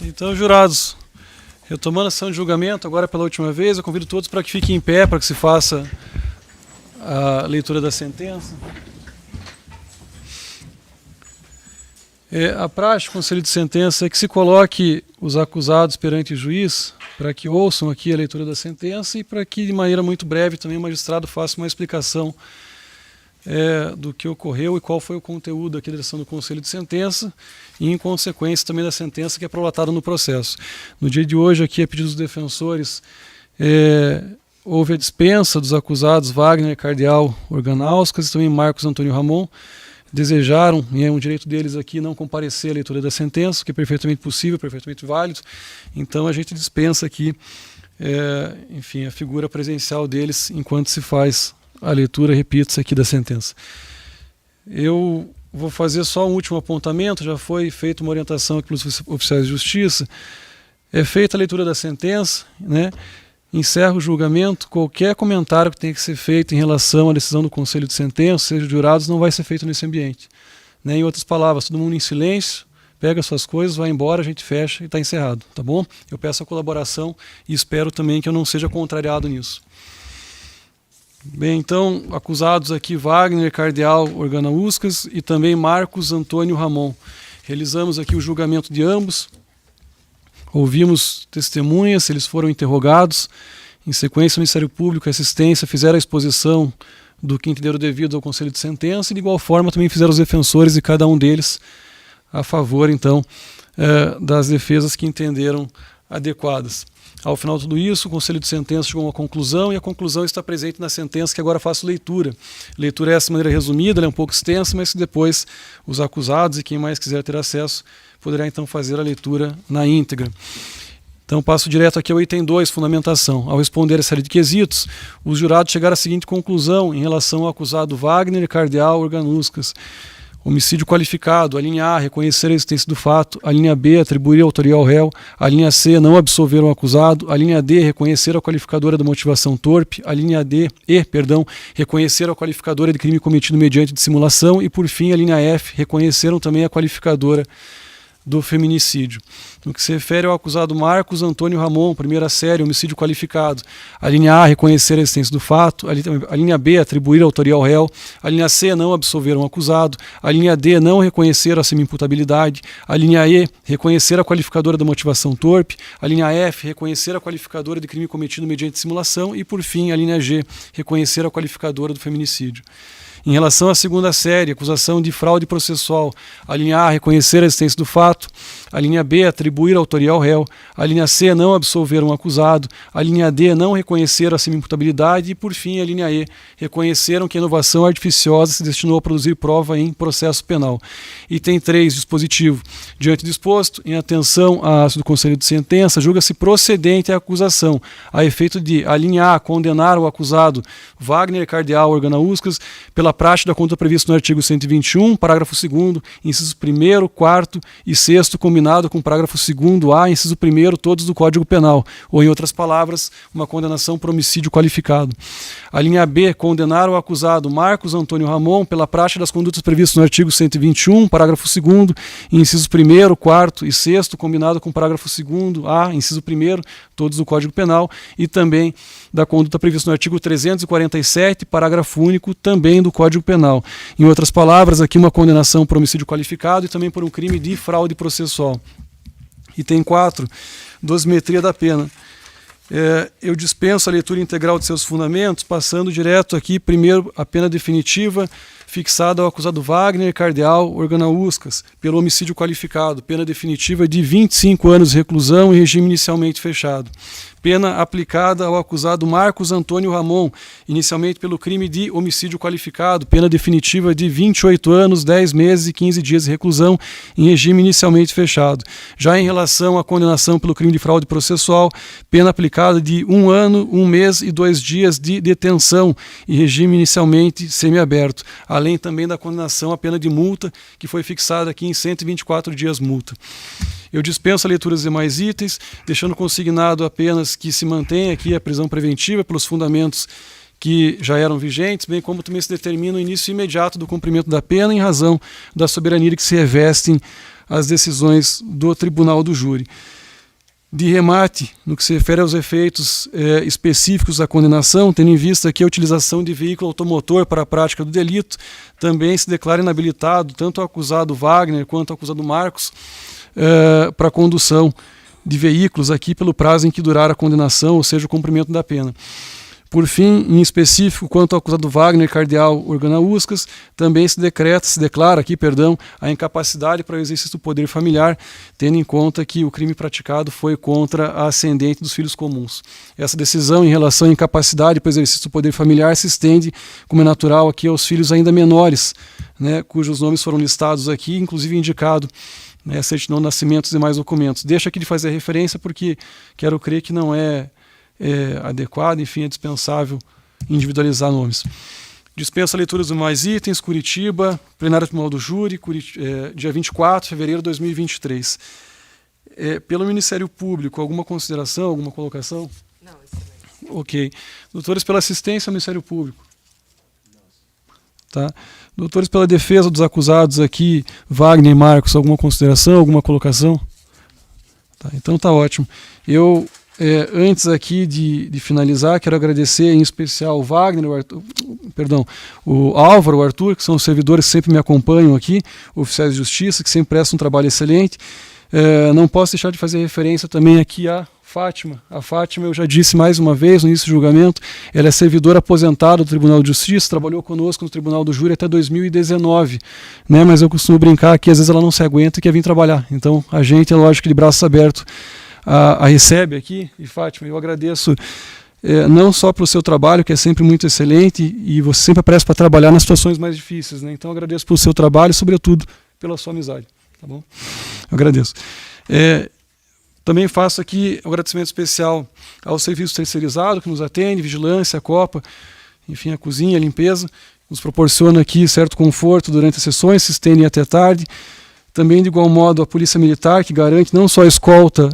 Então, jurados, retomando a sessão de julgamento, agora pela última vez, eu convido todos para que fiquem em pé, para que se faça a leitura da sentença. A prática do conselho de sentença é que se coloque os acusados perante o juiz, para que ouçam aqui a leitura da sentença e para que, de maneira muito breve, também o magistrado faça uma explicação do que ocorreu e qual foi o conteúdo aqui da decisão do conselho de sentença e, em consequência, também da sentença que é prolatada no processo. No dia de hoje, aqui, a pedido dos defensores, houve a dispensa dos acusados Wagner Cardeal Organauskas e também Marcos Antônio Ramon. Desejaram, e é um direito deles aqui, não comparecer à leitura da sentença, que é perfeitamente possível, perfeitamente válido. Então a gente dispensa aqui, enfim, a figura presencial deles enquanto se faz a leitura, repito-se aqui, da sentença. Eu vou fazer só um último apontamento, já foi feita uma orientação aqui pelos oficiais de justiça. É feita a leitura da sentença, né? Encerra o julgamento. Qualquer comentário que tenha que ser feito em relação à decisão do conselho de sentença, seja de jurados, não vai ser feito nesse ambiente. Né? Em outras palavras, todo mundo em silêncio, pega suas coisas, vai embora, a gente fecha e está encerrado, tá bom? Eu peço a colaboração e espero também que eu não seja contrariado nisso. Bem, então, acusados aqui Wagner Cardeal Organauskas e também Marcos Antônio Ramon. Realizamos aqui o julgamento de ambos. Ouvimos testemunhas, eles foram interrogados. Em sequência, o Ministério Público e Assistência fizeram a exposição do que entenderam devido ao Conselho de Sentença e, de igual forma, também fizeram os defensores de cada um deles a favor, então, das defesas que entenderam adequadas. Ao final de tudo isso, o Conselho de Sentença chegou a uma conclusão e a conclusão está presente na sentença que agora faço leitura. Leitura essa de maneira resumida, ela é um pouco extensa, mas que depois os acusados e quem mais quiser ter acesso poderá então fazer a leitura na íntegra. Então passo direto aqui ao item 2, fundamentação. Ao responder a série de quesitos, os jurados chegaram à seguinte conclusão em relação ao acusado Wagner Cardeal Organauskas. Homicídio qualificado. A linha A, reconhecer a existência do fato. A linha B, atribuir a autoria ao réu. A linha C, não absolver o acusado. A linha D, reconhecer a qualificadora da motivação torpe. A linha reconhecer a qualificadora de crime cometido mediante dissimulação. E, por fim, a linha F, reconheceram também a qualificadora do feminicídio. No que se refere ao acusado Marcos Antônio Ramon, primeira série, homicídio qualificado. A linha A, reconhecer a existência do fato. A linha B, atribuir a autoria ao réu. A linha C, não absolver um acusado. A linha D, não reconhecer a semi-imputabilidade. A linha E, reconhecer a qualificadora da motivação torpe. A linha F, reconhecer a qualificadora de crime cometido mediante simulação. E, por fim, a linha G, reconhecer a qualificadora do feminicídio. Em relação à segunda série, acusação de fraude processual, a linha A, reconhecer a existência do fato. A linha B, atribuir a autoria ao réu. A linha C, não absolver um acusado. A linha D, não reconhecer a semi-imputabilidade. E, por fim, a linha E, reconheceram que a inovação artificiosa se destinou a produzir prova em processo penal. Item 3, dispositivo. Diante disposto, em atenção à ato do Conselho de Sentença, julga-se procedente a acusação, a efeito de a linha A, condenar o acusado Wagner Cardeal Organauskas pela prática da conduta prevista no artigo 121, parágrafo 2º, incisos 1º, 4º e 6º, combinado com o parágrafo 2º-A, inciso 1º, todos do Código Penal, ou, em outras palavras, uma condenação por homicídio qualificado. A linha B, condenar o acusado Marcos Antônio Ramon pela prática das condutas previstas no artigo 121, parágrafo 2º, incisos 1º, 4º e 6º, combinado com o parágrafo 2º-A, inciso 1º, todos do Código Penal, e também da conduta prevista no artigo 347, parágrafo único, também do Código Penal. Em outras palavras, aqui uma condenação por homicídio qualificado e também por um crime de fraude processual. Item 4, dosimetria da pena. Eu dispenso a leitura integral de seus fundamentos, passando direto aqui, primeiro, a pena definitiva fixada ao acusado Wagner Cardeal Organauskas pelo homicídio qualificado, pena definitiva de 25 anos de reclusão em regime inicialmente fechado. Pena aplicada ao acusado Marcos Antônio Ramon, inicialmente pelo crime de homicídio qualificado, pena definitiva de 28 anos, 10 meses e 15 dias de reclusão em regime inicialmente fechado. Já em relação à condenação pelo crime de fraude processual, pena aplicada de 1 ano, 1 mês e 2 dias de detenção em regime inicialmente semiaberto, além também da condenação à pena de multa, que foi fixada aqui em 124 dias multa. Eu dispenso a leitura dos demais itens, deixando consignado apenas que se mantenha aqui a prisão preventiva pelos fundamentos que já eram vigentes, bem como também se determina o início imediato do cumprimento da pena em razão da soberania que se revestem as decisões do tribunal do júri. De remate, no que se refere aos efeitos específicos da condenação, tendo em vista que a utilização de veículo automotor para a prática do delito também se declara inabilitado tanto o acusado Wagner quanto o acusado Marcos para a condução de veículos aqui pelo prazo em que durar a condenação, ou seja, o cumprimento da pena. Por fim, em específico, quanto ao acusado Wagner Cardeal Organauskas, também se declara aqui, a incapacidade para o exercício do poder familiar, tendo em conta que o crime praticado foi contra a ascendente dos filhos comuns. Essa decisão em relação à incapacidade para o exercício do poder familiar se estende, como é natural, aqui aos filhos ainda menores, né, cujos nomes foram listados aqui, inclusive indicado certidão de nascimento e demais documentos. Deixo aqui de fazer referência porque quero crer que não é adequado, enfim, é dispensável individualizar nomes. Dispensa a leitura dos mais itens, Curitiba, plenário tribunal do júri, dia 24 de fevereiro de 2023. Pelo Ministério Público, alguma consideração, alguma colocação? Não, excelente. Ok. Doutores, pela assistência ao Ministério Público. Tá. Doutores, pela defesa dos acusados aqui, Wagner e Marcos, alguma consideração, alguma colocação? Tá, então tá ótimo. Eu, antes aqui de finalizar, quero agradecer em especial o Wagner, o Álvaro, o Arthur, que são os servidores que sempre me acompanham aqui, oficiais de justiça, que sempre prestam um trabalho excelente. Não posso deixar de fazer referência também aqui a Fátima. A Fátima, eu já disse mais uma vez no início do julgamento, ela é servidora aposentada do Tribunal de Justiça, trabalhou conosco no Tribunal do Júri até 2019, né? Mas eu costumo brincar que às vezes ela não se aguenta e quer vir trabalhar. Então a gente, é lógico, de braços abertos a recebe aqui. E Fátima, eu agradeço não só pelo seu trabalho, que é sempre muito excelente, e você sempre aparece para trabalhar nas situações mais difíceis, né? Então eu agradeço pelo seu trabalho e, sobretudo, pela sua amizade. Tá bom? Eu agradeço. Também faço aqui um agradecimento especial ao serviço terceirizado que nos atende, vigilância, a Copa, enfim, a cozinha, a limpeza, nos proporciona aqui certo conforto durante as sessões, se estendem até tarde. Também, de igual modo, a Polícia Militar, que garante não só a escolta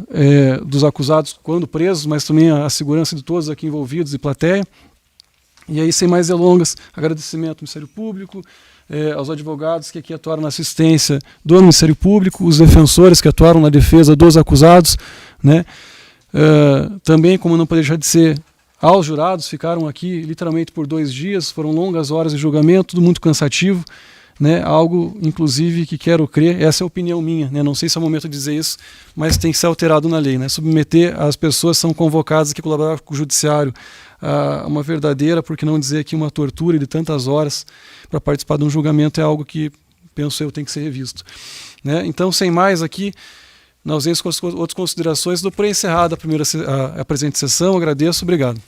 dos acusados quando presos, mas também a segurança de todos aqui envolvidos e plateia. E aí, sem mais delongas, agradecimento ao Ministério Público, aos advogados que aqui atuaram na assistência do Ministério Público, os defensores que atuaram na defesa dos acusados, né? Também, como não poderia deixar de ser, aos jurados, ficaram aqui literalmente por 2 dias, foram longas horas de julgamento, tudo muito cansativo, né? Algo, inclusive, que quero crer, essa é a opinião minha, né? Não sei se é o momento de dizer isso, mas tem que ser alterado na lei, né? Submeter as pessoas que são convocadas aqui colaborar com o judiciário a uma verdadeira, por que não dizer aqui uma tortura de tantas horas para participar de um julgamento é algo que, penso eu, tem que ser revisto, né? Então, sem mais aqui, na ausência de outras considerações, dou por encerrada a presente sessão, agradeço, obrigado.